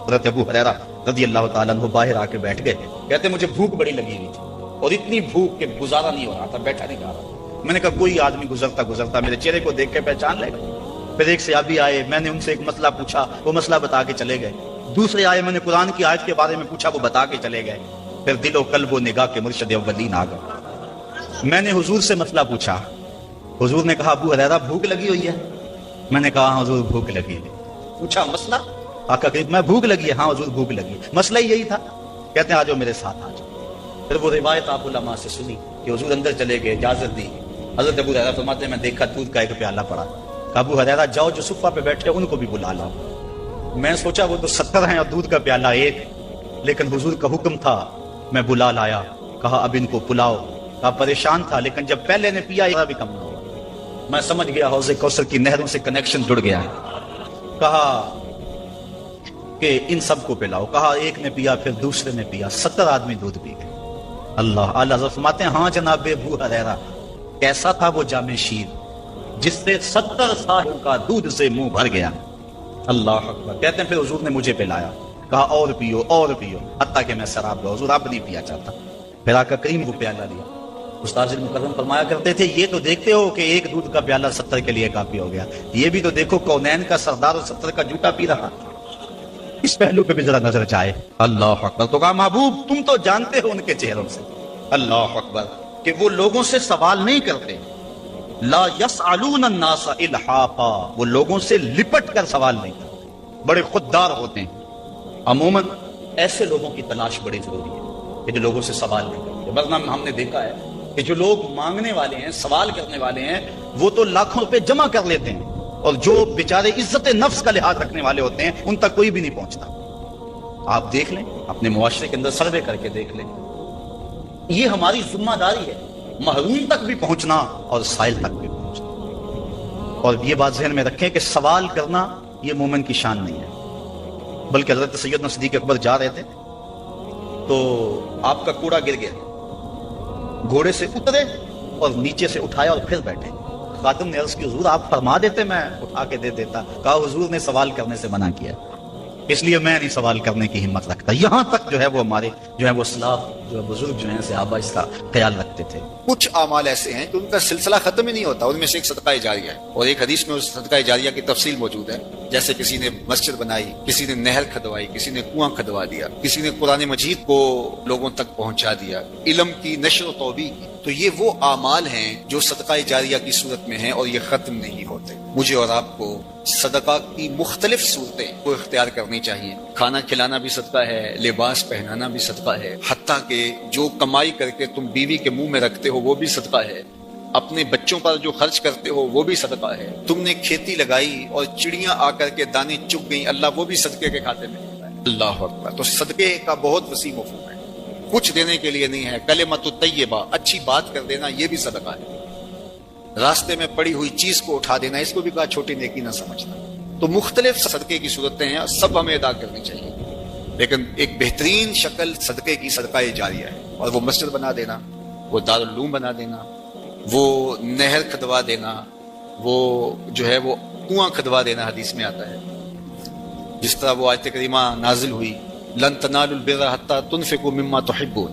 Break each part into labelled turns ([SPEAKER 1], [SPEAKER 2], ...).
[SPEAKER 1] حضرت ابو ہریرہ رضی اللہ تعالیٰ عنہ باہر آ کے بیٹھ گئے. کہتے مجھے بھوک بڑی لگی ہوئی تھی اور اتنی بھوک کہ گزارا نہیں ہو رہا تھا, بیٹھا نہیں جا رہا. میں نے کہا کوئی آدمی گزرتا میرے چہرے کو دیکھ کے پہچان لے گا. پھر ایک صحابی آئے, میں نے ان سے ایک مسئلہ پوچھا, وہ مسئلہ بتا کے چلے گئے. دوسرے آئے, میں نے قرآن کی آیت کے بارے میں پوچھا, وہ بتا کے چلے گئے. پھر دل و قلب و نگاہ کے مرشد اولین آ گئے. میں نے حضور سے مسئلہ پوچھا, حضور نے کہا ابو ہریرہ بھوک لگی ہوئی ہے. میں نے کہا ہاں حضور بھوک لگی ہے. پوچھا مسئلہ, آقا کہ میں بھوک لگی ہے. ہاں حضور بھوک لگی ہے. مسئلہ ہی یہی تھا. کہتے ہیں آ جاؤ میرے ساتھ آ جاؤ. پھر وہ روایت آپ علماء سے سنی کہ حضور اندر چلے گئے, اجازت دی. حضرت ابو ہریرہ فرماتے ہیں میں دیکھا دودھ کا ایک پیالہ پڑا. ابو ہریرہ جاؤ جو صفہ پہ بیٹھے ان کو بھی بلا لاؤ. میں سوچا وہ تو 70 ہیں اور دودھ کا پیالہ ایک, لیکن حضور کا حکم تھا. میں بلا لایا, کہا اب ان کو پلاؤ. کہا پریشان تھا لیکن جب پہلے نے پیا ذرا بھی کم نہ ہوا. میں سمجھ گیا حوض کوثر کی نہروں سے کنیکشن جڑ گیا ہے. کہا کہ ان سب کو پلاؤ. کہا ایک نے پیا, پھر دوسرے نے پیا, 70 آدمی دودھ پی گئے. اللہ اعلیٰ فرماتے ہیں ہاں جناب ابو ہریرہ کیسا تھا وہ جام شیر جس سے 70 سال کا دودھ سے منہ بھر گیا. اللہ اکبر. کہتے ہیں پھر حضور نے مجھے پلایا, کہا اور پیو اور پیو, حتیٰ کہ میں شراب لو. حضور آپ نہیں پیا چاہتا. پھر آقا کریم وہ پیالہ لیا. استاد مکرم فرمایا کرتے تھے یہ تو دیکھتے ہو کہ ایک دودھ کا پیالہ 70 کے لیے کافی ہو گیا, یہ بھی تو دیکھو کونین کا سردار اور 70 کا جوٹا پی رہا. اس پہلو پہ بھی ذرا نظر جائے. اللہ اکبر. تو کہا محبوب تم تو جانتے ہو ان کے چہروں سے, اللہ اکبر, کہ وہ لوگوں سے سوال نہیں کرتے. لا یسألون الناس الحافا, وہ لوگوں سے لپٹ کر سوال نہیں کرتے, بڑے خوددار ہوتے ہیں. عموماً ایسے لوگوں کی تلاش بڑی ضروری ہے کہ جو لوگوں سے سوال نہیں کرتے. ورنہ ہم نے دیکھا ہے کہ جو لوگ مانگنے والے ہیں, سوال کرنے والے ہیں, وہ تو لاکھوں روپے جمع کر لیتے ہیں, اور جو بیچارے عزت نفس کا لحاظ رکھنے والے ہوتے ہیں ان تک کوئی بھی نہیں پہنچتا. آپ دیکھ لیں, اپنے معاشرے کے اندر سروے کر کے دیکھ لیں. یہ ہماری ذمہ داری ہے محروم تک بھی پہنچنا اور سائل تک بھی پہنچنا. اور یہ بات ذہن میں رکھیں کہ سوال کرنا یہ مومن کی شان نہیں ہے. بلکہ حضرت سیدنا صدیق اکبر جا رہے تھے تو آپ کا کوڑا گر گیا, گھوڑے سے اترے اور نیچے سے اٹھایا اور پھر بیٹھے. خادم نے عرض کی حضور آپ فرما دیتے میں اٹھا کے دے دیتا. کہا حضور نے سوال کرنے سے منع کیا, اس لیے میں نہیں سوال کرنے کی ہمت رکھتا. یہاں تک جو ہے وہ ہمارے جو ہے وہ اسلاف جو بزرگ جو ہیں صحابہ اس کا خیال رکھتے تھے.
[SPEAKER 2] کچھ اعمال ایسے ہیں کہ ان کا سلسلہ ختم ہی نہیں ہوتا. ان میں سے ایک صدقہ جاریہ ہے, اور ایک حدیث میں اس صدقہ جاریہ کی تفصیل موجود ہے. جیسے کسی نے مسجد بنائی, کسی نے نہر کھدوائی, کسی نے کنواں کھدوا دیا, کسی نے قرآن مجید کو لوگوں تک پہنچا دیا, علم کی نشر و توبیع کی. تو یہ وہ اعمال ہیں جو صدقہ جاریہ کی صورت میں ہیں اور یہ ختم نہیں ہوتے. مجھے اور آپ کو صدقہ کی مختلف صورتیں کو اختیار کرنی چاہیے. کھانا کھلانا بھی صدقہ ہے, لباس پہنانا بھی صدقہ ہے, حتیٰ کہ جو کمائی کر کے تم بیوی کے منہ میں رکھتے ہو وہ بھی صدقہ ہے. اپنے بچوں پر جو خرچ کرتے ہو وہ بھی صدقہ ہے. تم نے کھیتی لگائی اور چڑیاں آ کر کے دانے چگ گئیں, اللہ وہ بھی صدقے کے کھاتے میں دیتا ہے. اللہ اکبر. تو صدقے کا بہت وسیع مفہوم ہے, کچھ دینے کے لیے نہیں ہے. کلمۃ طیبہ, اچھی بات کر دینا, یہ بھی صدقہ ہے. راستے میں پڑی ہوئی چیز کو اٹھا دینا, اس کو بھی کہا چھوٹی نیکی نہ سمجھنا. تو مختلف صدقے کی صورتیں ہیں, سب ہمیں ادا کرنی چاہیے. لیکن ایک بہترین شکل صدقے کی صدقہ جاریہ ہے, اور وہ مسجد بنا دینا, وہ دارالعلوم بنا دینا, وہ نہر کھدوا دینا, وہ جو ہے وہ کنواں کھدوا دینا. حدیث میں آتا ہے جس طرح وہ آیت کریمہ نازل ہوئی, لن تنالوا البر حتی تنفقوا مما تحبون.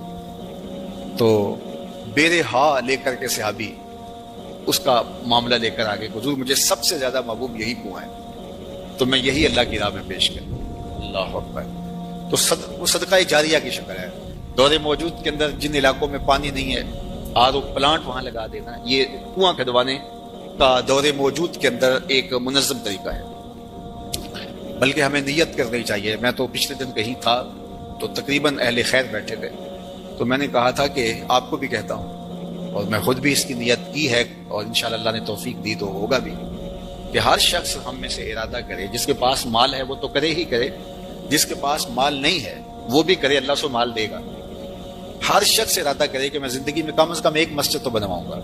[SPEAKER 2] تو بیر ہا لے کر کے صحابی اس کا معاملہ لے کر آگے, حضور مجھے سب سے زیادہ محبوب یہی کنواں ہے, تو میں یہی اللہ کی راہ میں پیش کروں. اللہ اکبر. تو وہ صدقہ جاریہ کی شکل ہے. دور موجود کے اندر جن علاقوں میں پانی نہیں ہے, آر او پلانٹ وہاں لگا دینا. یہ کنواں کھدوانے کا دور موجود کے اندر ایک منظم طریقہ ہے. بلکہ ہمیں نیت کرنی چاہیے. میں تو پچھلے دن کہیں تھا تو تقریباً اہل خیر بیٹھے تھے, تو میں نے کہا تھا کہ آپ کو بھی کہتا ہوں, اور میں خود بھی اس کی نیت کی ہے, اور انشاءاللہ اللہ نے توفیق دی تو ہوگا بھی, کہ ہر شخص ہم میں سے ارادہ کرے. جس کے پاس مال ہے وہ تو کرے ہی کرے, جس کے پاس مال نہیں ہے وہ بھی کرے, اللہ سے مال دے گا. ہر شخص ارادہ کرے کہ میں زندگی میں کم از کم ایک مسجد تو بنواؤں گا,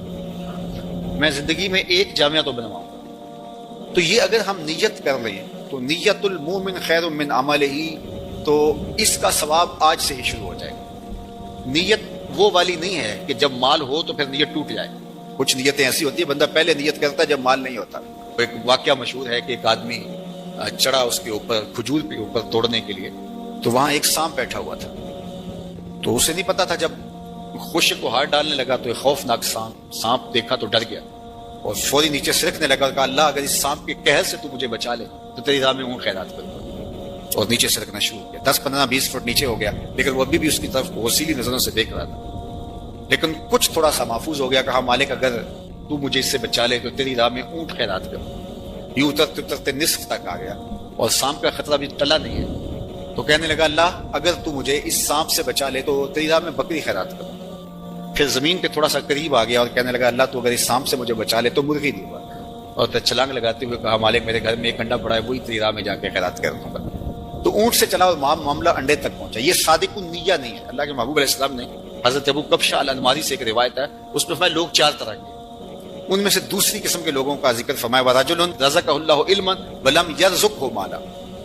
[SPEAKER 2] میں زندگی میں ایک جامعہ تو بنواؤں گا. تو یہ اگر ہم نیت کر لیں تو نیت المومن خیر من عملہ, تو اس کا ثواب آج سے ہی شروع ہو جائے گا. نیت وہ والی نہیں ہے کہ جب مال ہو تو پھر نیت ٹوٹ جائے. کچھ نیتیں ایسی ہوتی ہیں بندہ پہلے نیت کرتا ہے جب مال نہیں ہوتا. ایک واقعہ مشہور ہے کہ ایک آدمی چڑھا اس کے اوپر کھجور کے اوپر توڑنے کے لیے، تو وہاں ایک سانپ بیٹھا ہوا تھا. تو اسے نہیں پتا تھا، جب خشک کو ہاتھ ڈالنے لگا تو ایک خوفناک سانپ دیکھا تو ڈر گیا اور فوری نیچے سرکنے لگا اور کہا اللہ اگر اس سانپ کے قہر سے تو مجھے بچا لے تو تیری راہ میں اونٹ خیرات کروں گا، اور نیچے سرکنا شروع کیا. 10 15 20 فٹ نیچے ہو گیا، لیکن وہ ابھی بھی اس کی طرف غسیلی نظروں سے دیکھ رہا تھا. لیکن کچھ تھوڑا سا محفوظ ہو گیا، کہا مالک اگر تو مجھے اس سے بچا لے تو تیری راہ میں اونٹ خیرات کروں. یہ اترتے اترتے نصف تک آ گیا اور سانپ کا خطرہ بھی ٹلا نہیں ہے. تو کہنے لگا اللہ اگر تو مجھے اس سانپ سے بچا لے تو تیری راہ میں بکری خیرات کروں. پھر زمین پہ تھوڑا سا قریب آ گیا اور کہنے لگا اللہ تو اگر اس سانپ سے مجھے بچا لے تو مرغی دوں گا. اور پھر چھلانگ لگاتے ہوئے کہا مالک میرے گھر میں ایک انڈا پڑا ہے وہی تیری راہ میں جا کے خیرات کر دوں گا. تو اونٹ سے چلا اور معاملہ انڈے تک پہنچا. یہ صادق النیہ نہیں ہے. اللہ کے محبوب علیہ السلام نے حضرت ابو کبشہ الانماری سے ایک روایت ہے، اس میں فرمایا لوگ 4 طرح کے، ان میں سے دوسری قسم کے لوگوں کا ذکر فرمایا وَرَجُلٌ رَزَقَهُ اللَّهُ عِلْمًا وَلَمْ يَرْزُقْهُ مَالًا.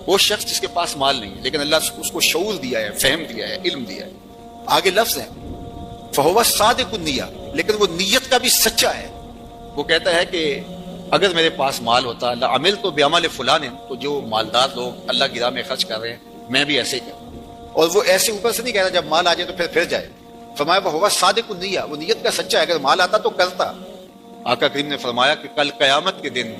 [SPEAKER 2] وہ شخص جس کے پاس مال نہیں ہے لیکن اللہ اس کو شعور دیا ہے، فہم دیا ہے، علم دیا ہے. آگے لفظ ہے فَهُوَ صَادِقُ النِّيَّةِ، لیکن وہ نیت کا بھی سچا ہے. وہ کہتا ہے کہ اگر میرے پاس مال ہوتا اللہ عمل تو بعمل فلان، تو جو مالدار لوگ اللہ کی راہ میں خرچ کر رہے ہیں میں بھی ایسے ہی کروں. اور وہ ایسے اوپر سے نہیں کہتا جب مال آ جائے تو پھر جائے. فرمایا وہ صادق النیہ، وہ نیت کا سچا ہے، اگر مال آتا تو کرتا. آقا کریم نے فرمایا کہ کل قیامت کے دن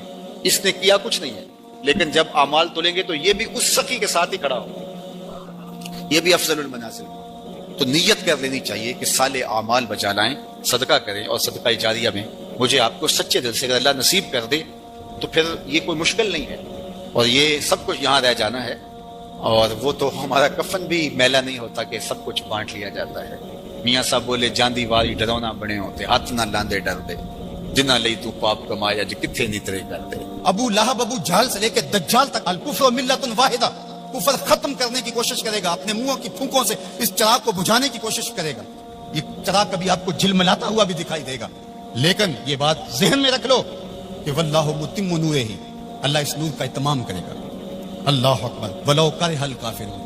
[SPEAKER 2] اس نے کیا کچھ نہیں ہے، لیکن جب اعمال تولیں گے تو یہ بھی اس سخی کے ساتھ ہی کھڑا ہو، یہ بھی افضل المنازل. تو نیت کر لینی چاہیے کہ صالح اعمال بچا لائیں، صدقہ کریں، اور صدقہ جاریہ میں مجھے آپ کو سچے دل سے اگر اللہ نصیب کر دے تو پھر یہ کوئی مشکل نہیں ہے، اور یہ سب کچھ یہاں رہ جانا ہے. اور وہ تو ہمارا کفن بھی میلا نہیں ہوتا کہ سب کچھ بانٹ لیا جاتا ہے. میاں صاحب بولے جاندی واری ڈرونا بنے ہوتے، ہاتھ نہ لاندے ڈر دے جنا لئی تو پاپ کمایا جی کتھے نیترے کرتے.
[SPEAKER 3] ابو لہب ابو جہل سے لے کے دجال تک الکفر ملت واحدہ، کفر ختم کرنے کی کوشش کرے گا، اپنے منہوں کی پھونکوں سے اس چراغ کو بجھانے کی کوشش کرے گا. یہ چراغ کبھی آپ کو جھلملاتا ہوا بھی دکھائی دے گا، لیکن یہ بات ذہن میں رکھ لو کہ واللہ متم نورہ، اللہ اس نور کا اتمام کرے گا. اللہ اکبر. ولو کرہ الکافرون،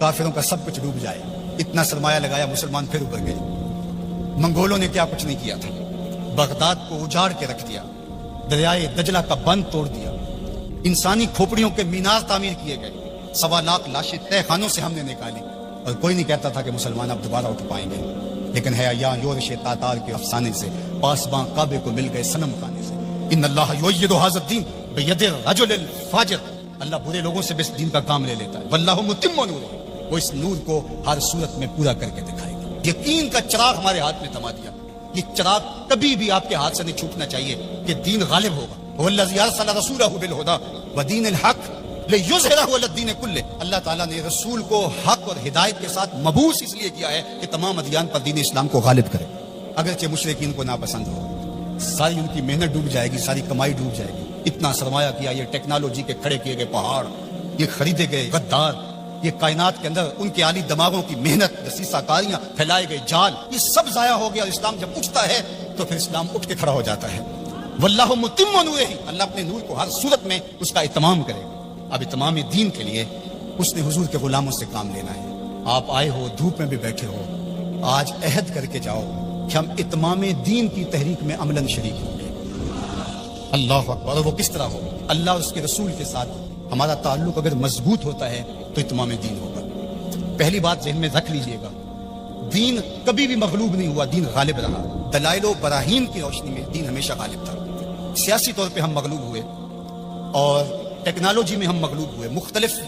[SPEAKER 3] کافروں کا سب کچھ ڈوب جائے. اتنا سرمایہ لگایا مسلمان پھر ابھر گئے. منگولوں نے کیا کچھ نہیں کیا تھا، بغداد کو اجاڑ کے رکھ دیا، دریائے دجلہ کا بند توڑ دیا، انسانی کھوپڑیوں کے مینار تعمیر کیے گئے، 1.25 لاکھ لاشیں تہ خانوں سے ہم نے نکالی، اور کوئی نہیں کہتا تھا کہ مسلمان اب دوبارہ اٹھ پائیں گے. لیکن ہے یا یورش تاتار کے افسانے سے پاسباں کعبے کو مل گئے صنم خانے سے. ان اللہ یؤید ھذا الدین بید الرجل الفاجر، اللہ برے لوگوں سے بھی اس دین کا کام لے لیتا ہے. واللہ متم نورہ، وہ اس نور کو ہر صورت میں پورا کر کے دکھائے گا. یقین کا چراغ ہمارے ہاتھ میں تما دیا. یہ چراغ کبھی بھی آپ کے ہاتھ سے نہیں چھوٹنا چاہیے کہ دین غالب ہوگا. والذی ارسل رسولہ بالھدی ودین الحق لیظہرہ علی الدین کلہ. اللہ تعالیٰ نے رسول کو حق اور ہدایت کے ساتھ مبعوث اس لیے کیا ہے کہ تمام ادیان پر دین اسلام کو غالب کرے. اگرچہ مشرکین کو ناپسند ہو، ساری ان کی محنت ڈوب جائے گی، ساری کمائی ڈوب جائے گی. اتنا سرمایہ کیا، یہ ٹیکنالوجی کے کھڑے کیے گئے پہاڑ، یہ خریدے گئے غدار، یہ کائنات کے اندر ان کے عالی دماغوں کی محنت، دسیسہ کاریاں، پھیلائے گئے جال، یہ سب ضائع ہو گیا. اور اسلام جب اٹھتا ہے تو پھر اسلام اٹھ کے کھڑا ہو جاتا ہے. واللہ متم نورہ، اللہ اپنے نور کو ہر صورت میں اس کا اتمام کرے گا. اب اتمام دین کے لیے اس نے حضور کے غلاموں سے کام لینا ہے. آپ آئے ہو، دھوپ میں بھی بیٹھے ہو، آج عہد کر کے جاؤ کہ ہم اتمام دین کی تحریک میں عملاً شریک ہوں گے. اللہ اکبر. اور وہ کس طرح ہوگا؟ اللہ اور اس کے رسول کے ساتھ ہمارا تعلق اگر مضبوط ہوتا ہے تو اتمام دین ہوگا. پہلی بات ذہن میں رکھ لیجئے گا، دین کبھی بھی مغلوب نہیں ہوا، دین غالب رہا. دلائل و براہین کی روشنی میں دین ہمیشہ غالب تھا. سیاسی طور پہ ہم مغلوب ہوئے اور ٹیکنالوجی میں ہم مغلوب ہوئے، مختلف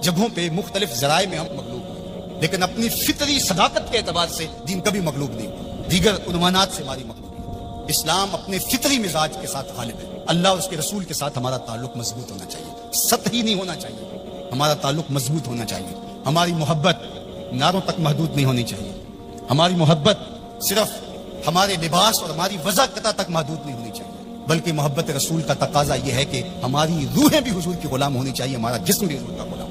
[SPEAKER 3] جگہوں پہ مختلف ذرائع میں ہم مغلوب ہوئے، لیکن اپنی فطری صداقت کے اعتبار سے دین کبھی مغلوب نہیں ہوا. دیگر عنوانات سے ہماری مغلوبیت. اسلام اپنے فطری مزاج کے ساتھ غالب ہے. اللہ اور اس کے رسول کے ساتھ ہمارا تعلق مضبوط ہونا چاہیے، سطحی نہیں ہونا چاہیے. ہمارا تعلق مضبوط ہونا چاہیے. ہماری محبت نعروں تک محدود نہیں ہونی چاہیے. ہماری محبت صرف ہمارے لباس اور ہماری وضاقتہ تک محدود نہیں ہونی چاہیے، بلکہ محبت رسول کا تقاضا یہ ہے کہ ہماری روحیں بھی حضور کی غلام ہونی چاہیے، ہمارا جسم بھی حضور کا غلام.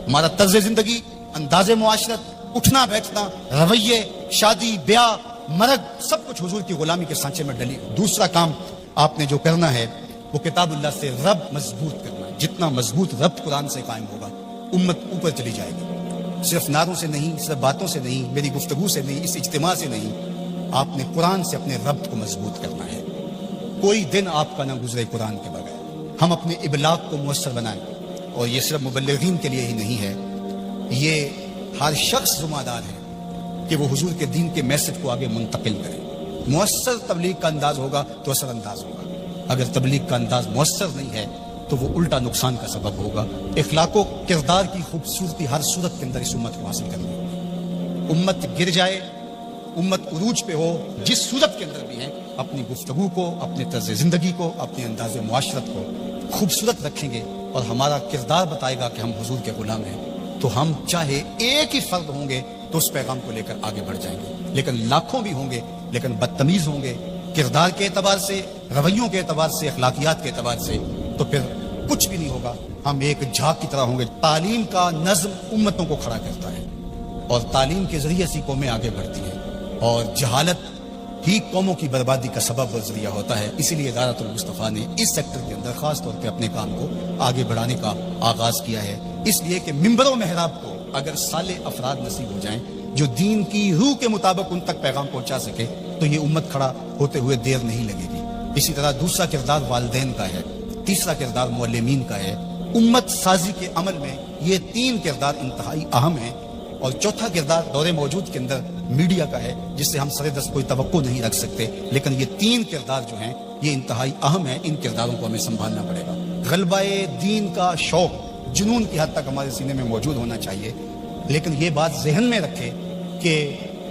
[SPEAKER 3] ہمارا طرز زندگی، انداز معاشرت، اٹھنا بیٹھنا، رویے، شادی بیاہ، مرگ، سب کچھ حضور کی غلامی کے سانچے میں ڈلی. دوسرا کام آپ نے جو کرنا ہے وہ کتاب اللہ سے رب مضبوط کرنا ہے. جتنا مضبوط رب قرآن سے قائم ہوگا امت اوپر چلی جائے گی. صرف نعروں سے نہیں، صرف باتوں سے نہیں، میری گفتگو سے نہیں، اس اجتماع سے نہیں، آپ نے قرآن سے اپنے رب کو مضبوط کرنا ہے. کوئی دن آپ کا نہ گزرے قرآن کے بغیر. ہم اپنے ابلاغ کو مؤثر بنائیں اور یہ صرف مبلغین کے لیے ہی نہیں ہے، یہ ہر شخص ذمہ دار ہے کہ وہ حضور کے دین کے میسج کو آگے منتقل کرے۔ مؤثر تبلیغ کا انداز ہوگا تو اثر انداز ہوگا، اگر تبلیغ کا انداز مؤثر نہیں ہے تو وہ الٹا نقصان کا سبب ہوگا۔ اخلاق و کردار کی خوبصورتی ہر صورت کے اندر اس امت کو حاصل کرنی ہوگی۔ امت گر جائے، امت عروج پہ ہو، جس صورت کے اندر بھی ہے، اپنی گفتگو کو، اپنے طرز زندگی کو، اپنے انداز معاشرت کو خوبصورت رکھیں گے اور ہمارا کردار بتائے گا کہ ہم حضور کے غلام ہیں، تو ہم چاہے ایک ہی فرد ہوں گے تو اس پیغام کو لے کر آگے بڑھ جائیں گے، لیکن لاکھوں بھی ہوں گے لیکن بدتمیز ہوں گے کردار کے اعتبار سے، رویوں کے اعتبار سے، اخلاقیات کے اعتبار سے، تو پھر کچھ بھی نہیں ہوگا، ہم ایک جھاگ کی طرح ہوں گے۔ تعلیم کا نظم امتوں کو کھڑا کرتا ہے اور تعلیم کے ذریعے سے قومیں آگے بڑھتی ہیں، اور جہالت ہی قوموں کی بربادی کا سبب اور ذریعہ ہوتا ہے۔ اسی لیے دعوت المصطفیٰ نے اس سیکٹر کے اندر خاص طور پہ اپنے کام کو آگے بڑھانے کا آغاز کیا ہے، اس لیے کہ منبر و محراب کو اگر صالح افراد نصیب ہو جائیں جو دین کی روح کے مطابق ان تک پیغام پہنچا سکے تو یہ امت کھڑا ہوتے ہوئے دیر نہیں لگے گی۔ اسی طرح دوسرا کردار والدین کا ہے، تیسرا کردار معلمین کا ہے۔ امت سازی کے عمل میں یہ تین کردار انتہائی اہم ہیں، اور چوتھا کردار دور موجود کے اندر میڈیا کا ہے، جس سے ہم سر دست کوئی توقع نہیں رکھ سکتے، لیکن یہ تین کردار جو ہیں یہ انتہائی اہم ہیں، ان کرداروں کو ہمیں سنبھالنا پڑے گا۔ غلبہ دین کا شوق جنون کی حد تک ہمارے سینے میں موجود ہونا چاہیے، لیکن یہ بات ذہن میں رکھے کہ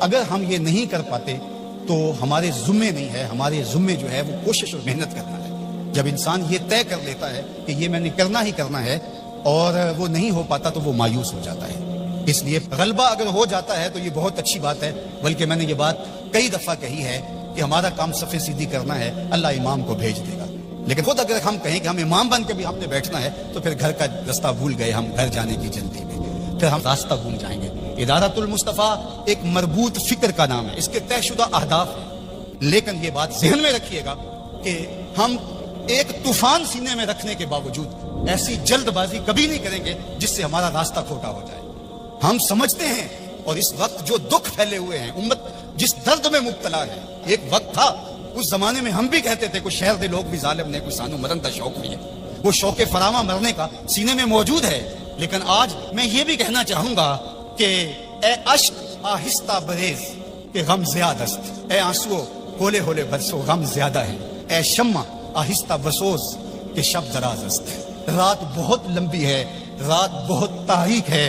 [SPEAKER 3] اگر ہم یہ نہیں کر پاتے تو ہمارے ذمے نہیں ہے، ہمارے ذمے جو ہے وہ کوشش اور محنت کرنا ہے۔ جب انسان یہ طے کر لیتا ہے کہ یہ میں نے کرنا ہی کرنا ہے اور وہ نہیں ہو پاتا تو وہ مایوس ہو جاتا ہے۔ اس لیے غلبہ اگر ہو جاتا ہے تو یہ بہت اچھی بات ہے، بلکہ میں نے یہ بات کئی دفعہ کہی ہے کہ ہمارا کام صفیں سیدھی کرنا ہے، اللہ امام کو بھیج دے گا، لیکن خود اگر ہم کہیں کہ ہم امام بن کے بھی ہم نے بیٹھنا ہے تو پھر گھر کا راستہ بھول گئے، ہم گھر جانے کی جلدی میں پھر ہم راستہ بھول جائیں گے۔ ادارت المصطفیٰ ایک مربوط فکر کا نام ہے، اس کے طے شدہ اہداف ہیں، لیکن یہ بات ذہن میں رکھیے گا کہ ہم ایک طوفان سینے میں رکھنے کے باوجود ایسی جلد بازی کبھی نہیں کریں گے جس سے ہمارا راستہ کھوٹا ہو جائے۔ ہم سمجھتے ہیں، اور اس وقت جو دکھ پھیلے ہوئے ہیں، امت جس درد میں مبتلا ہے، ایک وقت تھا اس زمانے میں ہم بھی کہتے تھے کوئی شہر دے لوگ بھی ظالم نے، کوئی سانو مرن کا شوق بھی ہے، وہ شوق فراواں مرنے کا سینے میں موجود ہے، لیکن آج میں یہ بھی کہنا چاہوں گا کہ اے اشک آہستہ بریز کہ غم زیادہ است، اے آنسو ہولے ہولے برسو غم زیادہ ہے، اے شمع آہستہ بسوز کہ شب دراز است۔ رات بہت لمبی ہے، رات بہت تاریک ہے،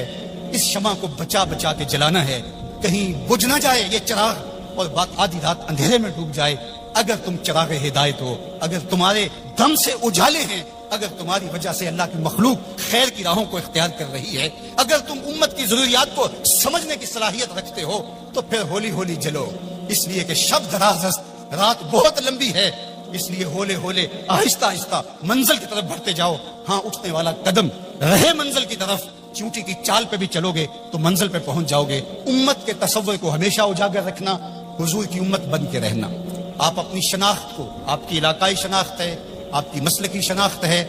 [SPEAKER 3] اس شمع کو بچا بچا کے جلانا ہے، کہیں بجھ نہ جائے یہ چراغ اور بات آدھی رات اندھیرے میں ڈوب جائے۔ اگر تم چراغ ہدایت ہو، اگر تمہارے دم سے اجالے ہیں، اگر تمہاری وجہ سے اللہ کی مخلوق خیر کی راہوں کو اختیار کر رہی ہے، اگر تم امت کی ضروریات کو سمجھنے کی صلاحیت رکھتے ہو تو پھر ہولی ہولی جلو، اس لیے کہ شب دراز است، رات بہت لمبی ہے، اس لیے ہولے ہولے آہستہ آہستہ منزل کی طرف بڑھتے جاؤ۔ ہاں اٹھنے والا قدم رہے منزل کی طرف، چونٹی کی چال پہ بھی چلو گے تو منزل پہ پہنچ جاؤ گے۔ امت کے تصور کو ہمیشہ اجاگر رکھنا، حضور کی امت بن کے رہنا۔ آپ اپنی شناخت کو، آپ کی علاقائی شناخت ہے، آپ کی مسلکی شناخت ہے،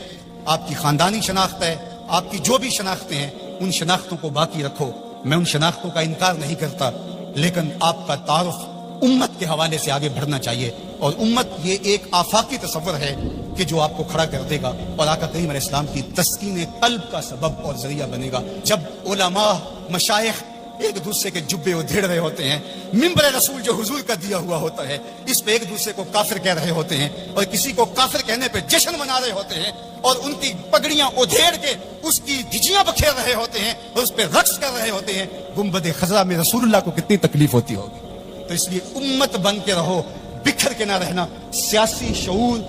[SPEAKER 3] آپ کی خاندانی شناخت ہے، آپ کی جو بھی شناختیں ہیں ان شناختوں کو باقی رکھو۔ میں ان شناختوں کا انکار نہیں کرتا، لیکن آپ کا تعارف امت کے حوالے سے آگے بڑھنا چاہیے، اور امت یہ ایک آفاقی تصور ہے کہ جو آپ کو کھڑا کر دے گا اور آقا کریم علیہ السلام کی تسکین قلب کا سبب اور ذریعہ بنے گا۔ جب علماء مشائخ ایک دوسرے کے جبے ادھیڑ رہے ہوتے ہیں، منبر رسول جو حضور کا دیا ہوا ہوتا ہے اس پہ ایک دوسرے کو کافر کہہ رہے ہوتے ہیں، اور کسی کو کافر کہنے پہ جشن منا رہے ہوتے ہیں، اور ان کی پگڑیاں ادھیڑ کے اس کی دھجیاں بکھیر رہے ہوتے ہیں اور اس پہ رقص کر رہے ہوتے ہیں، گنبد خضرا میں رسول اللہ کو کتنی تکلیف ہوتی ہوگی۔ تو اس لیے امت بن کے رہو، بکھر کے نہ رہنا۔ سیاسی شعور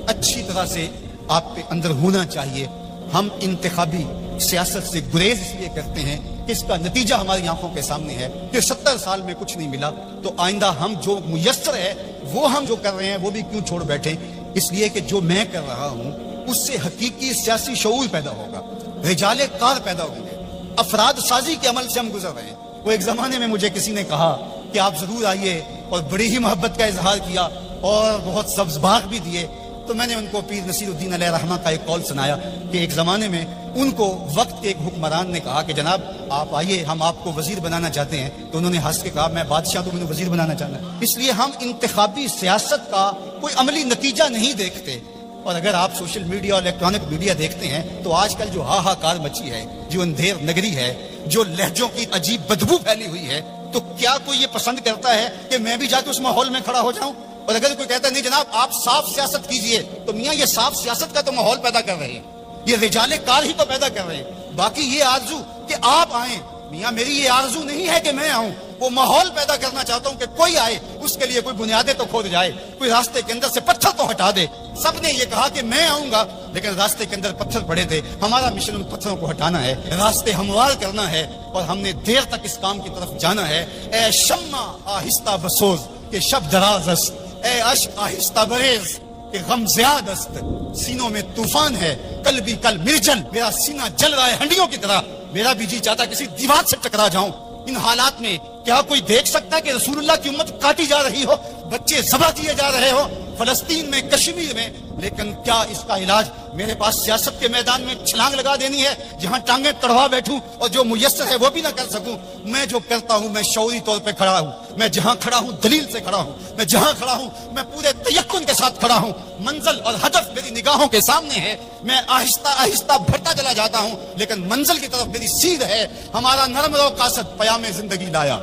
[SPEAKER 3] اچھی طرح سے آپ کے اندر ہونا چاہیے۔ ہم انتخابی سیاست سے گریز اس لیے کرتے ہیں کہ اس کا نتیجہ ہماری آنکھوں کے سامنے ہے کہ 70 سال میں کچھ نہیں ملا، تو آئندہ ہم جو میسر ہے وہ ہم جو کر رہے ہیں وہ بھی کیوں چھوڑ بیٹھیں۔ اس لیے کہ جو میں کر رہا ہوں اس سے حقیقی سیاسی شعور پیدا ہوگا، رجال کار پیدا ہوں گے، افراد سازی کے عمل سے ہم گزر رہے ہیں۔ وہ ایک زمانے میں مجھے کسی نے کہا کہ آپ ضرور آئیے، اور بڑی ہی محبت کا اظہار کیا اور بہت سبز باغ بھی دیے، تو میں نے ان کو پیر نصیر الدین علیہ رحمہ کا ایک قول سنایا کہ ایک زمانے میں ان کو وقت کے ایک حکمران نے کہا کہ جناب آپ آئیے، ہم آپ کو وزیر بنانا چاہتے ہیں، تو انہوں نے ہنس کے کہا میں بادشاہ تو مجھے وزیر بنانا چاہنا ہے۔ اس لیے ہم انتخابی سیاست کا کوئی عملی نتیجہ نہیں دیکھتے، اور اگر آپ سوشل میڈیا اور الیکٹرانک میڈیا دیکھتے ہیں تو آج کل جو ہاہاکار مچی ہے، جو اندھیر نگری ہے، جو لہجوں کی عجیب بدبو پھیلی ہوئی ہے، تو کیا کوئی یہ پسند کرتا ہے کہ میں بھی جا کے اس ماحول میں کھڑا ہو جاؤں؟ اور اگر کوئی کہتا ہے نہیں جناب آپ صاف سیاست کیجئے، تو میاں یہ صاف سیاست کا تو ماحول پیدا کر رہے ہیں، یہ رجال کار ہی تو پیدا کر رہے ہیں۔ باقی یہ آرزو کہ آپ آئیں، میاں میری یہ آرزو نہیں ہے کہ میں آؤں، وہ ماحول پیدا کرنا چاہتا ہوں کہ کوئی آئے، اس کے لیے کوئی بنیادیں تو کھود جائے، کوئی راستے کے اندر سے پتھر تو ہٹا دے۔ سب نے یہ کہا کہ میں آؤں گا، لیکن راستے کے اندر پتھر پڑے تھے۔ ہمارا مشن ان پتھروں کو ہٹانا ہے، راستے ہموار کرنا ہے، اور ہم نے دیر تک اس کام کی طرف جانا ہے۔ اے شمع آہستہ بسوز کہ شب دراز است، اے اشک آہستہ بریز کہ غم زیاد است، سینوں میں طوفان ہے، کل بھی کل مرجل، میرا سینہ جل رہا ہے ہنڈیوں کی طرح، میرا بھی جی چاہتا کسی دیوار سے ٹکرا جاؤں۔ ان حالات میں کیا کوئی دیکھ سکتا ہے کہ رسول اللہ کی امت کاٹی جا رہی ہو، بچے ذبح کیے جا رہے ہو فلسطین میں، کشمیر میں، لیکن کیا اس کا علاج میرے پاس سیاست کے میدان میں چھلانگ لگا دینی ہے جہاں ٹانگیں تڑوا بیٹھوں اور جو میسر ہے وہ بھی نہ کر سکوں؟ میں جو کرتا ہوں میں شعوری طور پہ کھڑا ہوں، میں جہاں کھڑا ہوں دلیل سے کھڑا ہوں، میں جہاں کھڑا ہوں میں پورے تیقن کے ساتھ کھڑا ہوں، منزل اور ہدف میری نگاہوں کے سامنے ہے، میں آہستہ آہستہ بڑھتا چلا جاتا ہوں، لیکن منزل کی طرف میری سیدھ ہے۔ ہمارا نرم رو قاصد پیام زندگی لایا۔